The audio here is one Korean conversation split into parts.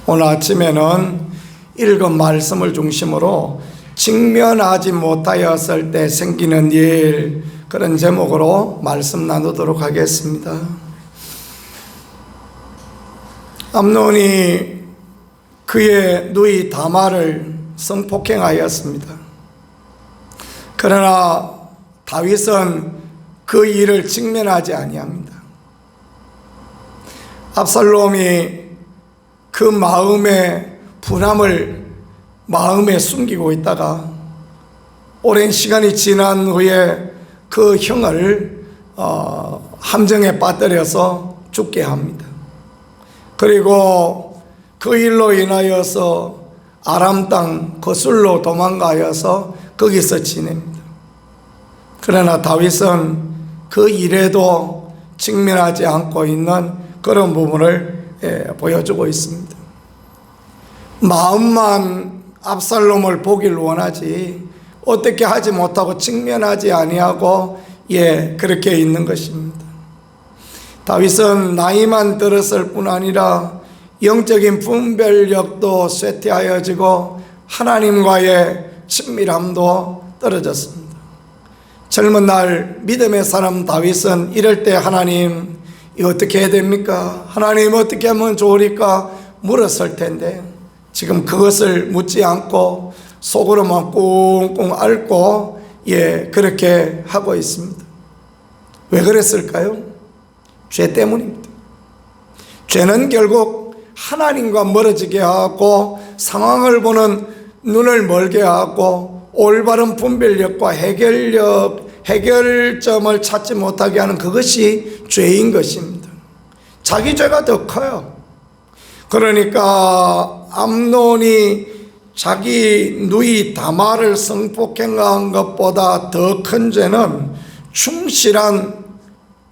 오늘 아침에는 읽은 말씀을 중심으로 직면하지 못하였을 때 생기는 일, 그런 제목으로 말씀 나누도록 하겠습니다. 암논이 그의 누이 다말을 성폭행하였습니다. 그러나 다윗은 그 일을 직면하지 아니합니다. 압살롬이 그 마음의 분함을 마음에 숨기고 있다가 오랜 시간이 지난 후에 그 형을 함정에 빠뜨려서 죽게 합니다. 그리고 그 일로 인하여서 아람 땅 거슬로 도망가여서 거기서 지냅니다. 그러나 다윗은 그 일에도 직면하지 않고 있는 그런 부분을 보여주고 있습니다. 마음만 압살롬을 보길 원하지 어떻게 하지 못하고 직면하지 아니하고 그렇게 있는 것입니다. 다윗은 나이만 들었을 뿐 아니라 영적인 분별력도 쇠퇴하여지고 하나님과의 친밀함도 떨어졌습니다. 젊은 날 믿음의 사람 다윗은 이럴 때 하나님 이거 어떻게 해야 됩니까? 하나님 어떻게 하면 좋으리까? 물었을 텐데 지금 그것을 묻지 않고 속으로만 꽁꽁 앓고 그렇게 하고 있습니다. 왜 그랬을까요? 죄 때문입니다. 죄는 결국 하나님과 멀어지게 하고 상황을 보는 눈을 멀게 하고 올바른 분별력과 해결점을 찾지 못하게 하는 그것이 죄인 것입니다. 자기 죄가 더 커요. 그러니까 암논이 자기 누이 다말을 성폭행한 것보다 더 큰 죄는 충실한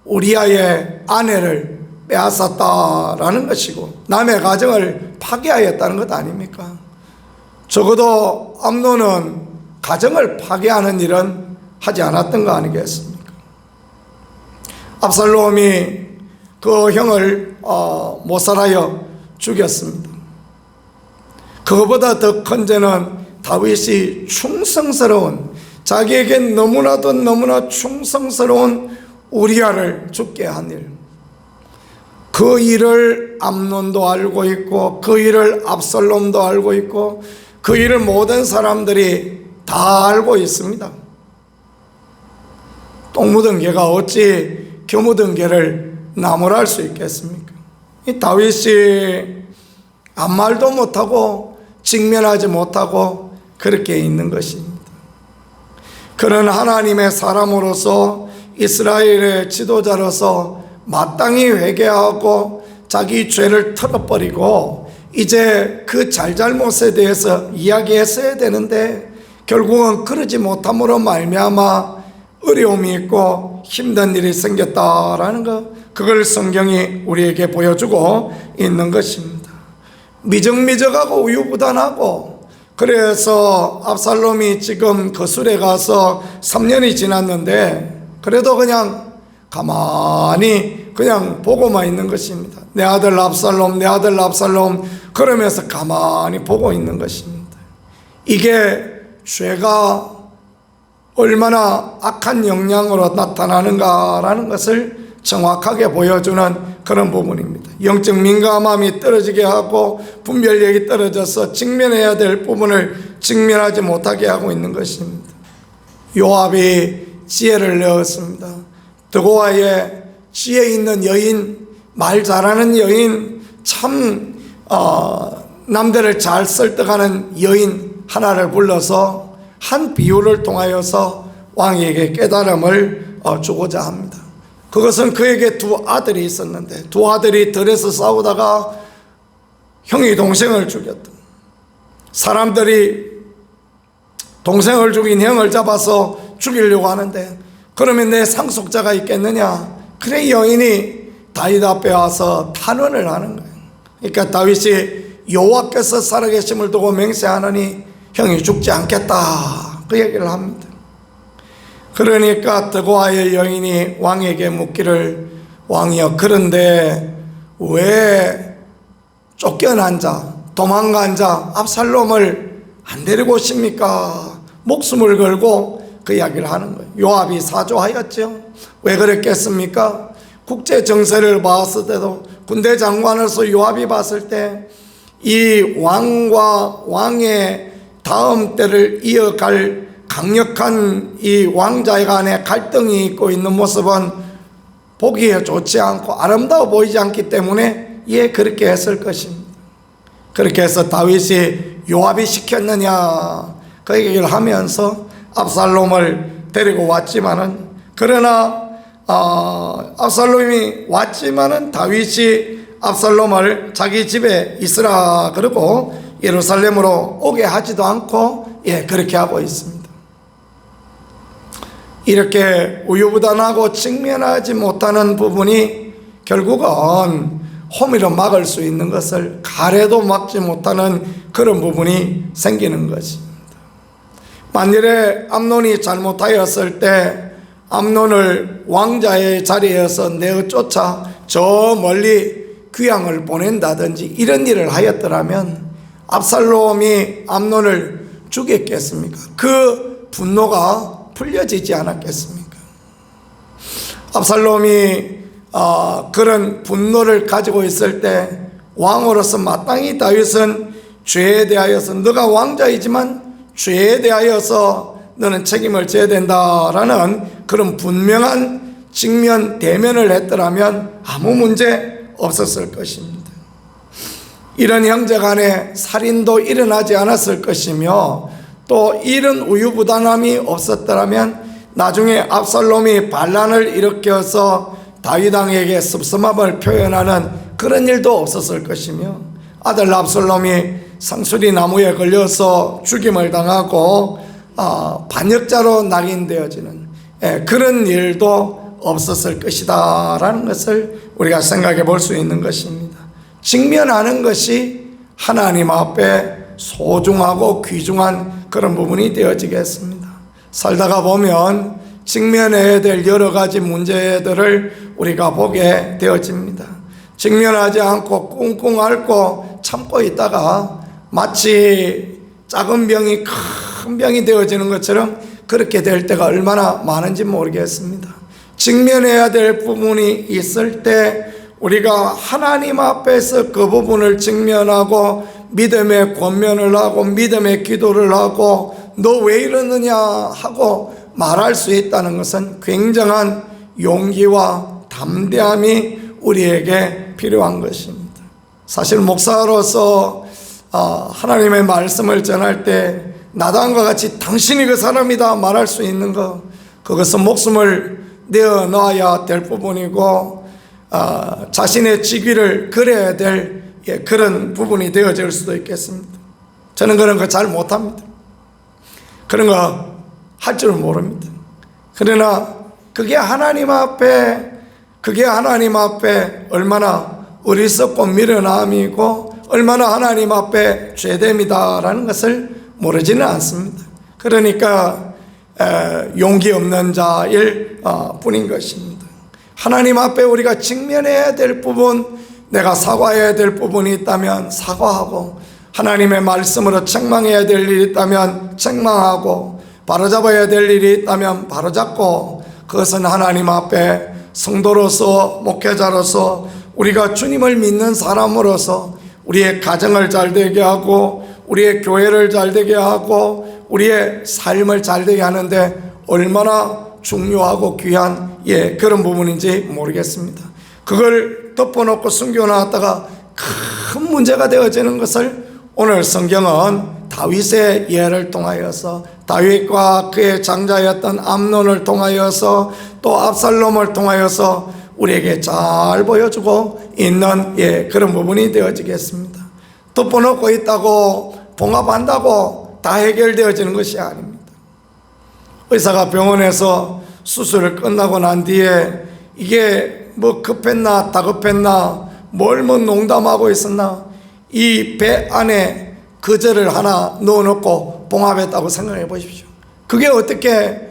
우리아의 아내를 빼앗았다라는 것이고 남의 가정을 파괴하였다는 것 아닙니까? 적어도 암논은 가정을 파괴하는 일은 하지 않았던 거 아니겠습니까? 압살롬이 그 형을 모살하여 죽였습니다. 그것보다 더 큰 죄는 다윗이 충성스러운, 자기에게 너무나 충성스러운 우리아를 죽게 한 일, 그 일을 암논도 알고 있고 그 일을 압살롬도 알고 있고 그 일을 모든 사람들이 다 알고 있습니다. 똥 묻은 개가 어찌 겨 묻은 개를 나무랄 수 있겠습니까? 이 다윗이 아무 말도 못하고 직면하지 못하고 그렇게 있는 것입니다. 그런 하나님의 사람으로서 이스라엘의 지도자로서 마땅히 회개하고 자기 죄를 털어버리고 이제 그 잘잘못에 대해서 이야기했어야 되는데 결국은 그러지 못함으로 말미암아 어려움이 있고 힘든 일이 생겼다라는 것, 그걸 성경이 우리에게 보여주고 있는 것입니다. 미적미적하고 우유부단하고, 그래서 압살롬이 지금 거술에 가서 3년이 지났는데 그래도 그냥 가만히 그냥 보고만 있는 것입니다. 내 아들 압살롬, 내 아들 압살롬 그러면서 가만히 보고 있는 것입니다. 이게 죄가 얼마나 악한 영향으로 나타나는가라는 것을 정확하게 보여주는 그런 부분입니다. 영적 민감함이 떨어지게 하고 분별력이 떨어져서 직면해야 될 부분을 직면하지 못하게 하고 있는 것입니다. 요압이 지혜를 내었습니다. 드고아의 지혜 있는 여인, 말 잘하는 여인, 참 남들을 잘 설득하는 여인 하나를 불러서 한 비유를 통하여서 왕에게 깨달음을 주고자 합니다. 그것은 그에게 두 아들이 있었는데 두 아들이 들에서 싸우다가 형이 동생을 죽였다. 사람들이 동생을 죽인 형을 잡아서 죽이려고 하는데 그러면 내 상속자가 있겠느냐? 그래 여인이 다윗 앞에 와서 탄원을 하는 거예요. 그러니까 다윗이 여호와께서 살아계심을 두고 맹세하노니 형이 죽지 않겠다 그 얘기를 합니다. 그러니까 드고아의 여인이 왕에게 묻기를 왕이여 그런데 왜 쫓겨난 자 도망간 자 압살롬을 안 데리고 오십니까? 목숨을 걸고 그 이야기를 하는 거예요. 요압이 사조하였죠. 왜 그랬겠습니까? 국제 정세를 봤을 때도 군대 장관으로서 요압이 봤을 때 이 왕과 왕의 다음 때를 이어갈 강력한 이 왕자 간의 갈등이 있고 있는 모습은 보기에 좋지 않고 아름다워 보이지 않기 때문에 그렇게 했을 것입니다. 그렇게 해서 다윗이 요압이 시켰느냐 그 얘기를 하면서 압살롬을 데리고 왔지만은, 그러나 압살롬이 왔지만은 다윗이 압살롬을 자기 집에 있으라 그러고 예루살렘으로 오게 하지도 않고 그렇게 하고 있습니다. 이렇게 우유부단하고 직면하지 못하는 부분이 결국은 호미로 막을 수 있는 것을 가래도 막지 못하는 그런 부분이 생기는 것입니다. 만일에 암논이 잘못하였을 때 암논을 왕자의 자리에서 내어쫓아 저 멀리 귀양을 보낸다든지 이런 일을 하였더라면 압살롬이 암논을 죽였겠습니까? 그 분노가 풀려지지 않았겠습니까? 압살롬이 그런 분노를 가지고 있을 때 왕으로서 마땅히 다윗은 죄에 대하여서 너가 왕자이지만 죄에 대하여서 너는 책임을 져야 된다라는 그런 분명한 직면 대면을 했더라면 아무 문제 없었을 것입니다. 이런 형제 간에 살인도 일어나지 않았을 것이며 또 이런 우유부단함이 없었더라면 나중에 압살롬이 반란을 일으켜서 다윗 왕에게 섭섭함을 표현하는 그런 일도 없었을 것이며 아들 압살롬이 상수리 나무에 걸려서 죽임을 당하고 반역자로 낙인되어지는 그런 일도 없었을 것이다 라는 것을 우리가 생각해 볼 수 있는 것입니다. 직면하는 것이 하나님 앞에 소중하고 귀중한 그런 부분이 되어지겠습니다. 살다가 보면 직면해야 될 여러 가지 문제들을 우리가 보게 되어집니다. 직면하지 않고 꽁꽁 앓고 참고 있다가 마치 작은 병이 큰 병이 되어지는 것처럼 그렇게 될 때가 얼마나 많은지 모르겠습니다. 직면해야 될 부분이 있을 때 우리가 하나님 앞에서 그 부분을 직면하고 믿음의 권면을 하고 믿음의 기도를 하고 너 왜 이러느냐 하고 말할 수 있다는 것은 굉장한 용기와 담대함이 우리에게 필요한 것입니다. 사실 목사로서 하나님의 말씀을 전할 때 나단과 같이 당신이 그 사람이다 말할 수 있는 것, 그것은 목숨을 내어놔야 될 부분이고 자신의 직위를 그려야 될 그런 부분이 되어질 수도 있겠습니다. 저는 그런 거 잘 못합니다. 그런 거 할 줄 모릅니다. 그러나 그게 하나님 앞에 얼마나 어리석고 미련함이고 얼마나 하나님 앞에 죄됨이다라는 것을 모르지는 않습니다. 그러니까 용기 없는 자일 뿐인 것입니다. 하나님 앞에 우리가 직면해야 될 부분, 내가 사과해야 될 부분이 있다면 사과하고 하나님의 말씀으로 책망해야 될 일이 있다면 책망하고 바로잡아야 될 일이 있다면 바로잡고, 그것은 하나님 앞에 성도로서 목회자로서 우리가 주님을 믿는 사람으로서 우리의 가정을 잘되게 하고 우리의 교회를 잘되게 하고 우리의 삶을 잘되게 하는데 얼마나 중요하고 귀한 그런 부분인지 모르겠습니다. 그걸 덮어놓고 숨겨놨다가 큰 문제가 되어지는 것을 오늘 성경은 다윗의 예를 통하여서, 다윗과 그의 장자였던 암논을 통하여서, 또 압살롬을 통하여서 우리에게 잘 보여주고 있는 그런 부분이 되어지겠습니다. 덮어놓고 있다고 봉합한다고 다 해결되어지는 것이 아닙니다. 의사가 병원에서 수술을 끝나고 난 뒤에 이게 뭐 급했나 다급했나 뭘 농담하고 있었나, 이 배 안에 거저를 하나 넣어놓고 봉합했다고 생각해 보십시오. 그게 어떻게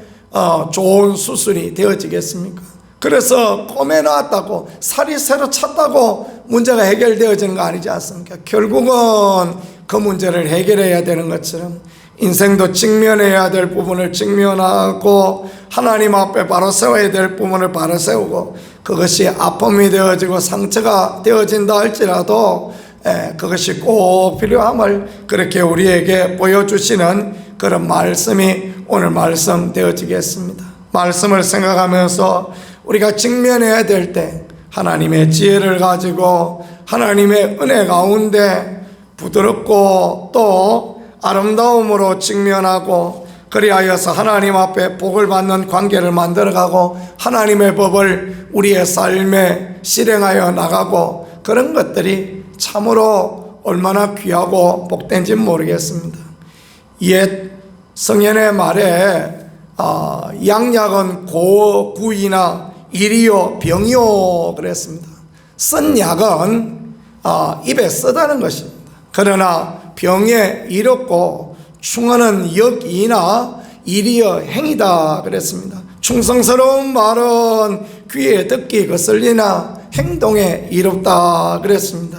좋은 수술이 되어지겠습니까? 그래서 꼬매놨다고 살이 새로 찼다고 문제가 해결되어지는 거 아니지 않습니까? 결국은 그 문제를 해결해야 되는 것처럼 인생도 직면해야 될 부분을 직면하고 하나님 앞에 바로 세워야 될 부분을 바로 세우고, 그것이 아픔이 되어지고 상처가 되어진다 할지라도 그것이 꼭 필요함을 그렇게 우리에게 보여주시는 그런 말씀이 오늘 말씀 되어지겠습니다. 말씀을 생각하면서 우리가 직면해야 될 때 하나님의 지혜를 가지고 하나님의 은혜 가운데 부드럽고 또 아름다움으로 직면하고, 그리하여서 하나님 앞에 복을 받는 관계를 만들어가고 하나님의 법을 우리의 삶에 실행하여 나가고, 그런 것들이 참으로 얼마나 귀하고 복된지 모르겠습니다. 옛 성현의 말에 양약은 구이나 일이요 병이요 그랬습니다. 쓴 약은 입에 쓰다는 것입니다. 그러나 병에 이롭고 충언은 역이나 일이여 행이다 그랬습니다. 충성스러운 말은 귀에 듣기 거슬리나 행동에 이롭다 그랬습니다.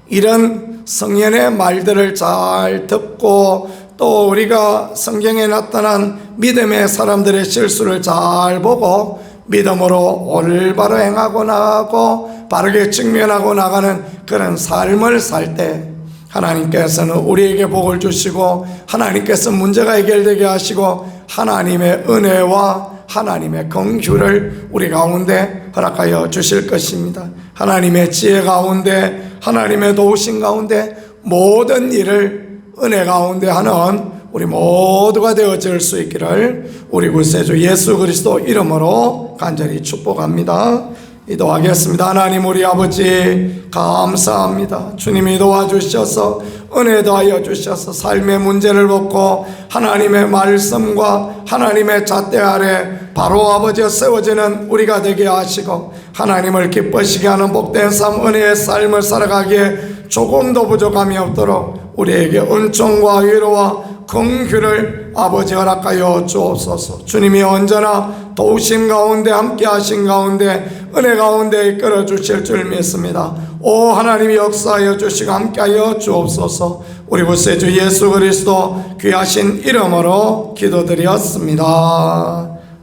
이런 성현의 말들을 잘 듣고 또 우리가 성경에 나타난 믿음의 사람들의 실수를 잘 보고 믿음으로 올바로 행하고 나가고 바르게 직면하고 나가는 그런 삶을 살 때 하나님께서는 우리에게 복을 주시고 하나님께서 문제가 해결되게 하시고 하나님의 은혜와 하나님의 긍휼을 우리 가운데 허락하여 주실 것입니다. 하나님의 지혜 가운데 하나님의 도우심 가운데 모든 일을 은혜 가운데 하는 우리 모두가 되어질 수 있기를 우리 구세주 예수 그리스도 이름으로 간절히 축복합니다. 기도하겠습니다. 하나님 우리 아버지 감사합니다. 주님이 도와주셔서 은혜 더하여 주셔서 삶의 문제를 벗고 하나님의 말씀과 하나님의 잣대 아래 바로 아버지여 세워지는 우리가 되게 하시고 하나님을 기쁘시게 하는 복된 삶 은혜의 삶을 살아가기에 조금도 부족함이 없도록 우리에게 은총과 위로와 긍휼을 아버지 허락하여 주옵소서. 주님이 언제나 도우심 가운데 함께 하신 가운데 은혜 가운데 이끌어 주실 줄 믿습니다. 오 하나님이 역사하여 주시고 함께하여 주옵소서. 우리 구세주 예수 그리스도 귀하신 이름으로 기도드렸습니다.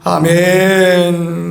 아멘.